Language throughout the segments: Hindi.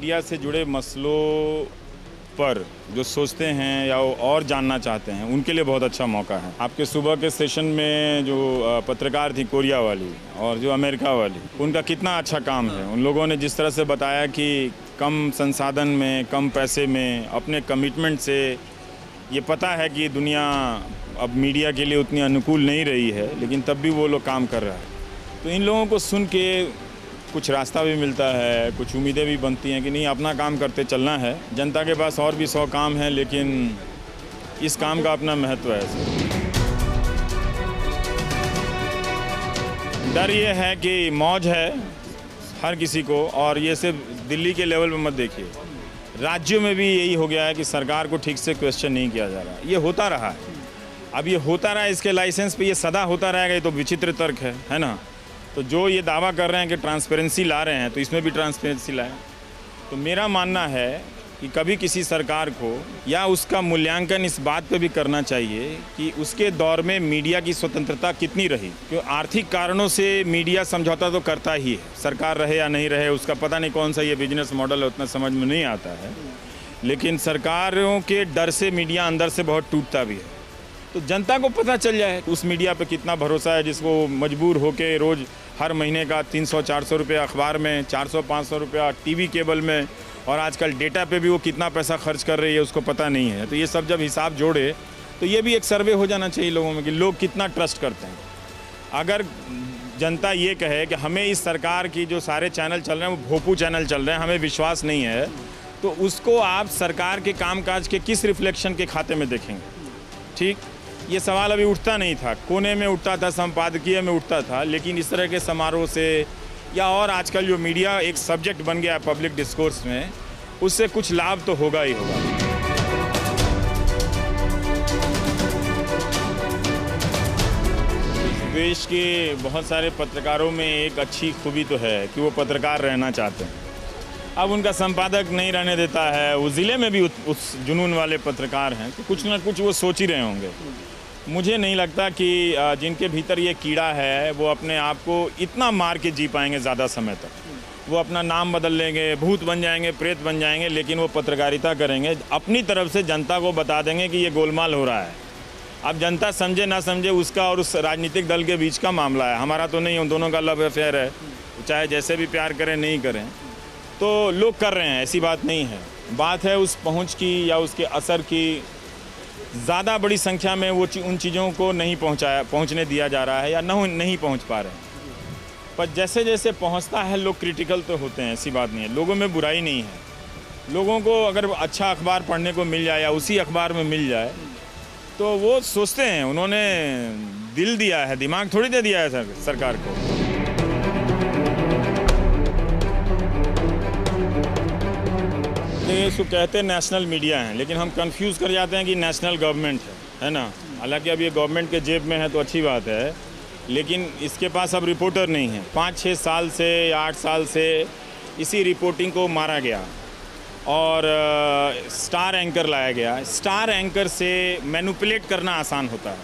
मीडिया से जुड़े मसलों पर जो सोचते हैं या वो और जानना चाहते हैं उनके लिए बहुत अच्छा मौका है। आपके सुबह के सेशन में जो पत्रकार थी कोरिया वाली और जो अमेरिका वाली, उनका कितना अच्छा काम है। उन लोगों ने जिस तरह से बताया कि कम संसाधन में, कम पैसे में, अपने कमिटमेंट से, ये पता है कि दुनिया अब मीडिया के लिए उतनी अनुकूल नहीं रही है, लेकिन तब भी वो लोग काम कर रहा है। तो इन लोगों को सुन के कुछ रास्ता भी मिलता है, कुछ उम्मीदें भी बनती हैं कि नहीं, अपना काम करते चलना है। जनता के पास और भी 100 काम हैं, लेकिन इस काम का अपना महत्व है। डर ये है कि मौज है हर किसी को, और ये सिर्फ दिल्ली के लेवल पे मत देखिए, राज्यों में भी यही हो गया है कि सरकार को ठीक से क्वेश्चन नहीं किया जा रहा। ये होता रहा है, अब ये होता रहा, इसके लाइसेंस पे ये सदा होता रहेगा। ये तो विचित्र तर्क है ना। तो जो ये दावा कर रहे हैं कि ट्रांसपेरेंसी ला रहे हैं, तो इसमें भी ट्रांसपेरेंसी लाएं। तो मेरा मानना है कि कभी किसी सरकार को या उसका मूल्यांकन इस बात पे भी करना चाहिए कि उसके दौर में मीडिया की स्वतंत्रता कितनी रही। क्यों आर्थिक कारणों से मीडिया समझौता तो करता ही है, सरकार रहे या नहीं रहे उसका पता नहीं कौन सा ये बिजनेस मॉडल है, उतना समझ में नहीं आता है। लेकिन सरकारों के डर से मीडिया अंदर से बहुत टूटता भी है। तो जनता को पता चल जाए उस मीडिया पे कितना भरोसा है, जिसको मजबूर होके रोज़ हर महीने का 300-400 रुपये अखबार में, 400-500 रुपया टीवी केबल में, और आजकल डेटा पे भी वो कितना पैसा खर्च कर रही है उसको पता नहीं है। तो ये सब जब हिसाब जोड़े तो ये भी एक सर्वे हो जाना चाहिए लोगों में कि लोग कितना ट्रस्ट करते हैं। अगर जनता ये कहे कि हमें इस सरकार की जो सारे चैनल चल रहे हैं वो भोपू चैनल चल रहे हैं, हमें विश्वास नहीं है, तो उसको आप सरकार के कामकाज के किस रिफ्लेक्शन के खाते में देखेंगे। ठीक, ये सवाल अभी उठता नहीं था, कोने में उठता था, संपादकीय में उठता था, लेकिन इस तरह के समारोह से या और आजकल जो मीडिया एक सब्जेक्ट बन गया है पब्लिक डिस्कोर्स में, उससे कुछ लाभ तो होगा ही होगा। देश के बहुत सारे पत्रकारों में एक अच्छी खूबी तो है कि वो पत्रकार रहना चाहते हैं। अब उनका संपादक नहीं रहने देता है, उस ज़िले में भी उस जुनून वाले पत्रकार हैं, तो कुछ ना कुछ वो सोच ही रहे होंगे। मुझे नहीं लगता कि जिनके भीतर ये कीड़ा है वो अपने आप को इतना मार के जी पाएंगे ज़्यादा समय तक। वो अपना नाम बदल लेंगे, भूत बन जाएंगे, प्रेत बन जाएंगे, लेकिन वो पत्रकारिता करेंगे, अपनी तरफ से जनता को बता देंगे कि ये गोलमाल हो रहा है। अब जनता समझे ना समझे उसका और उस राजनीतिक दल के बीच का मामला है, हमारा तो नहीं, उन दोनों का लव अफेयर है, चाहे जैसे भी प्यार करें नहीं करें, तो लोग कर रहे हैं, ऐसी बात नहीं है। बात है उस पहुंच की या उसके असर की। ज़्यादा बड़ी संख्या में वो उन चीज़ों को नहीं पहुंचने दिया जा रहा है या नहीं पहुंच पा रहे हैं। पर जैसे जैसे पहुंचता है लोग क्रिटिकल तो होते हैं, ऐसी बात नहीं है, लोगों में बुराई नहीं है। लोगों को अगर अच्छा अखबार पढ़ने को मिल जाए या उसी अखबार में मिल जाए तो वो सोचते हैं, उन्होंने दिल दिया है, दिमाग थोड़ी दे दिया है सरकार को। इसको कहते हैं नेशनल मीडिया है, लेकिन हम कंफ्यूज कर जाते हैं कि नेशनल गवर्नमेंट है ना। हालांकि अब ये गवर्नमेंट के जेब में है तो अच्छी बात है, लेकिन इसके पास अब रिपोर्टर नहीं है। 5-6 साल से या 8 साल से इसी रिपोर्टिंग को मारा गया और स्टार एंकर लाया गया। स्टार एंकर से मैनिपुलेट करना आसान होता है,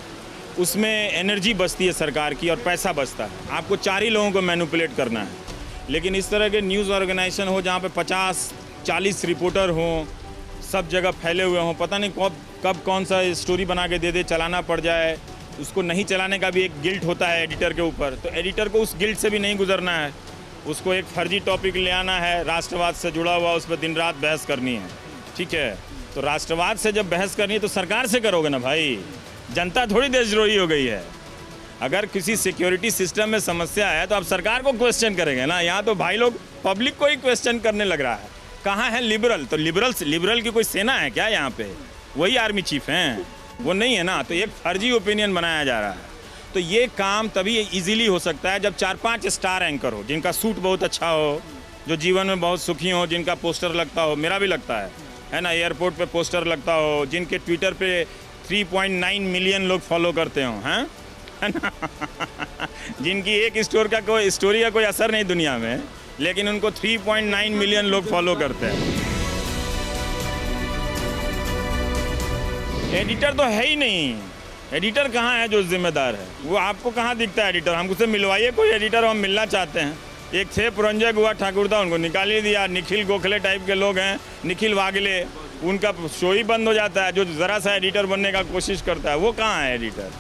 उसमें एनर्जी बचती है सरकार की और पैसा बचता है। आपको 4 ही लोगों को मैनिपुलेट करना है, लेकिन इस तरह के न्यूज़ ऑर्गेनाइजेशन हो जहाँ पे 50-40 रिपोर्टर हों, सब जगह फैले हुए हों, पता नहीं कब कौन सा स्टोरी बना के दे दे, चलाना पड़ जाए। उसको नहीं चलाने का भी एक गिल्ट होता है एडिटर के ऊपर, तो एडिटर को उस गिल्ट से भी नहीं गुजरना है। उसको एक फर्जी टॉपिक ले आना है, राष्ट्रवाद से जुड़ा हुआ, उस पर दिन रात बहस करनी है। ठीक है, तो राष्ट्रवाद से जब बहस करनी है तो सरकार से करोगे ना भाई, जनता थोड़ी देशद्रोही हो गई है। अगर किसी सिक्योरिटी सिस्टम में समस्या है तो आप सरकार को क्वेश्चन करेंगे ना। यहाँ तो भाई लोग पब्लिक को ही क्वेश्चन करने लग रहा है। कहाँ है लिबरल? तो लिबरल की कोई सेना है क्या यहाँ पे? वही आर्मी चीफ हैं, वो नहीं है ना। तो एक फर्जी ओपिनियन बनाया जा रहा है। तो ये काम तभी इजीली हो सकता है जब 4-5 स्टार एंकर हो, जिनका सूट बहुत अच्छा हो, जो जीवन में बहुत सुखी हो, जिनका पोस्टर लगता हो, मेरा भी लगता है ना, एयरपोर्ट पे पोस्टर लगता हो, जिनके ट्विटर पे 3.9 मिलियन लोग फॉलो करते हो, हैं, है ना जिनकी एक स्टोरी का कोई असर नहीं दुनिया में, लेकिन उनको 3.9 मिलियन लोग फॉलो करते हैं। एडिटर तो है ही नहीं। एडिटर कहाँ है जो जिम्मेदार है? वो आपको कहाँ दिखता है एडिटर? हमसे मिलवाइए कोई एडिटर, हम मिलना चाहते हैं। एक थे पुरंजय गुहा ठाकुर था, उनको निकाल ही दिया। निखिल गोखले टाइप के लोग हैं, निखिल वागले, उनका शो ही बंद हो जाता है। जो ज़रा सा एडिटर बनने का कोशिश करता है वो कहाँ है एडिटर।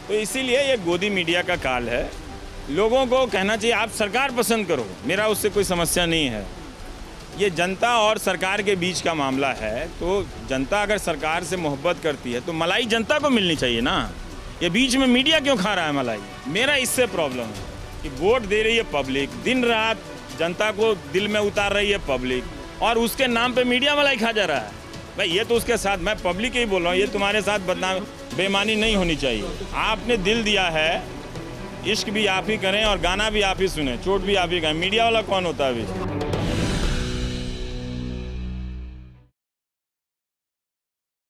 तो इसीलिए ये गोदी मीडिया का काल है। लोगों को कहना चाहिए आप सरकार पसंद करो, मेरा उससे कोई समस्या नहीं है। ये जनता और सरकार के बीच का मामला है। तो जनता अगर सरकार से मोहब्बत करती है तो मलाई जनता को मिलनी चाहिए ना। ये बीच में मीडिया क्यों खा रहा है मलाई? मेरा इससे प्रॉब्लम है कि वोट दे रही है पब्लिक, दिन रात जनता को दिल में उतार रही है पब्लिक, और उसके नाम पे मीडिया मलाई खा जा रहा है। भाई ये तो उसके साथ, मैं पब्लिक ही बोल रहा हूँ, ये तुम्हारे साथ बदनाम बेईमानी नहीं होनी चाहिए। आपने दिल दिया है, इश्क भी आप ही करें और गाना भी आप ही सुने, चोट भी आप ही खाएं। मीडिया वाला कौन होता है अभी?